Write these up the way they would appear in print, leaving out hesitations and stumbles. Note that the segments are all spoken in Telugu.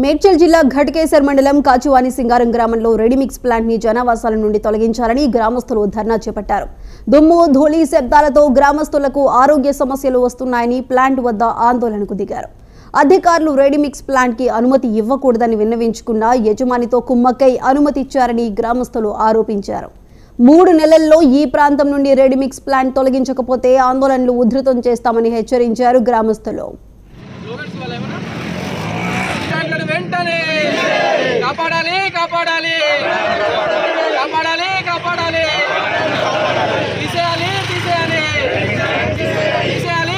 మేడ్చల్ జిల్లా ఘటకేసర్ మండలం కాచువాని సింగారం గ్రామంలో రెడీమిక్స్ ప్లాంట్ ని జనావాసాల నుండి తొలగించాలని గ్రామస్తులు ధర్నా చేపట్టారు. దుమ్ము ధూళి శబ్దాలతో గ్రామస్తులకు ఆరోగ్య సమస్యలు వస్తున్నాయని ప్లాంట్ వద్ద ఆందోళనకు దిగారు. అధికారులు రెడీమిక్స్ ప్లాంట్ కి అనుమతి ఇవ్వకూడదని విన్నవించుకున్న యజమానితో కుమ్మక్కై అనుమతి ఇచ్చారని గ్రామస్తులు ఆరోపించారు. 3 నెలల్లో ఈ ప్రాంతం నుండి రెడీమిక్స్ ప్లాంట్ తొలగించకపోతే ఆందోళనలు ఉధృతం చేస్తామని హెచ్చరించారు గ్రామస్తులు. వెంటనే కాపాడాలి కాపాడాలి కాపాడాలి కాపాడాలి తీసేయాలి తీసేయాలి తీసేయాలి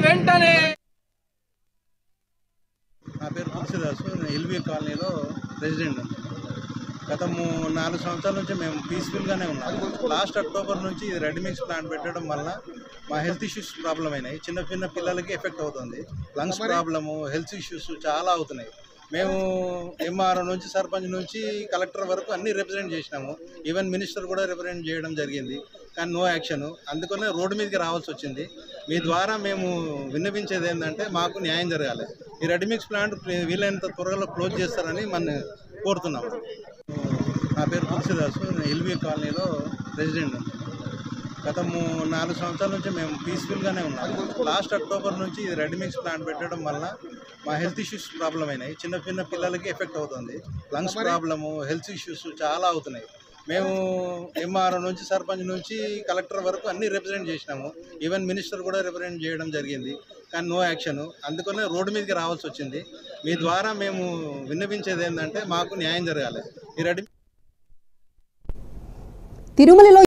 వెంటనే. నా పేరు తులసిదాసు, నేను ఎల్బీ కాలనీలో ప్రెసిడెంట్. గత 4 సంవత్సరాల నుంచి మేము పీస్ఫుల్గానే ఉన్నాము. లాస్ట్ అక్టోబర్ నుంచి ఇది రెడీమిక్స్ ప్లాంట్ పెట్టడం వల్ల మా హెల్త్ ఇష్యూస్ ప్రాబ్లం అయినాయి. చిన్న పిల్లలకి ఎఫెక్ట్ అవుతుంది. లంగ్స్ ప్రాబ్లము, హెల్త్ ఇష్యూస్ చాలా అవుతున్నాయి. మేము ఎంఆర్ఓ నుంచి, సర్పంచ్ నుంచి, కలెక్టర్ వరకు అన్నీ రిప్రజెంట్ చేసినాము. ఈవెన్ మినిస్టర్ కూడా రిప్రజెంట్ చేయడం జరిగింది. కానీ నో యాక్షన్. అందుకనే రోడ్డు మీదకి రావాల్సి వచ్చింది. మీ ద్వారా మేము విన్నవించేది ఏంటంటే మాకు న్యాయం జరగాలి. ఈ రెడీమిక్స్ ప్లాంట్ వీలైనంత త్వరగా క్లోజ్ చేస్తారని మనం కోరుతున్నాము. నా పేరు తులసిదాసు, నేను ఎల్బీ కాలనీలో ప్రెసిడెంట్. గత 4 సంవత్సరాల నుంచి మేము పీస్ఫుల్గానే ఉన్నాము. లాస్ట్ అక్టోబర్ నుంచి ఇది రెడీమిక్స్ ప్లాంట్ పెట్టడం వల్ల మా హెల్త్ ఇష్యూస్ ప్రాబ్లం అయినాయి. చిన్న పిల్లలకి ఎఫెక్ట్ అవుతుంది. లంగ్స్ ప్రాబ్లము, హెల్త్ ఇష్యూస్ చాలా అవుతున్నాయి. మేము ఎంఆర్ఓ నుంచి, సర్పంచ్ నుంచి, కలెక్టర్ వరకు అన్నీ రిప్రజెంట్ చేసినాము. ఈవెన్ మినిస్టర్ కూడా రిప్రజెంట్ చేయడం జరిగింది. కానీ నో యాక్షన్. అందుకనే రోడ్డు మీదకి రావాల్సి వచ్చింది. మీ ద్వారా మేము విన్నవించేది ఏంటంటే మాకు న్యాయం జరగాలి. ఈ రెడీ తిరుమలలో